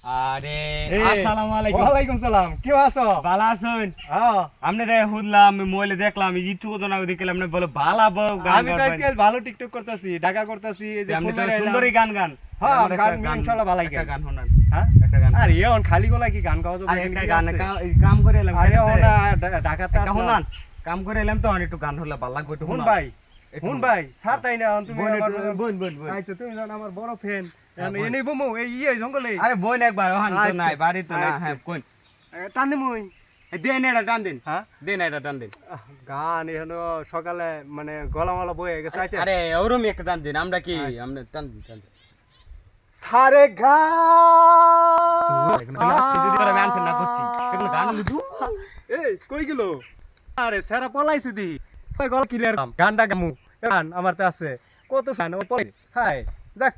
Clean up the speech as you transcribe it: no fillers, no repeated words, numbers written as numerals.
আরে এই, আসসালামু আলাইকুম। ওয়ালাইকুম সালাম, কি আছো? ভালো আছেন? হ্যাঁ, আপনি দেখ শুনলাম মোবাইলে দেখলাম ইউটিউব তো না দেখলাম আপনি বলে ভালো গান আমি তো আজকাল ভালো টিকটক করতেছি, ঢাকা করতেছি, এই যে আপনি তো ফুলবাড়ি এলাম। সুন্দরী গান গান। হ্যাঁ, আমার একটা গান ইনশাআল্লাহ ভালোই একটা গাই। গান শোনান। হ্যাঁ? একটা গান। আর এখন খালি গলায় কি গান গাওয়া যাবে? আরে একটা কি গান আছে? কাম করে এলাম। আরে খেতে। ওনা ঢাকাতে একটা আসলাম। শোনান। কাম করে এলাম তো একটু গান হলে ভালো লাগবে একটু হুন শোনান। ভাই, একটু হুন শোনান। ভাই, ছাড় তাই না, তুমি বোন আমার একটু- বোন বোন বোন। আচ্ছা, তুমি যখন আমার বড় ফ্যান, হ্যাঁ, বোন। এনেই বমু এই জঙ্গলে। আরে বোন একবার ওহান তো আচ্ছা, নাই বাড়ি তো না আচ্ছা। হ্যাঁ কোন টান দিমুই। দেন এটা টান দিন। হ্যাঁ? দেন এটা টান দিন। গান এখন সকালে মানে গলামালা বয়ে গেছে। আচ্ছা, আরে ওরম একটা টান দিন আমরা কি আচ্ছা। আমরা টান দিন টান দিন। সারে গা আমি আনফেন না করছি এগুলো গান আমি দু এই কই গেল? আরে সেরা পলাইছে দি গল ক্লিয়ার গানটা গামু গান আমার তো আছে কত গান ও পলাই হাই যাক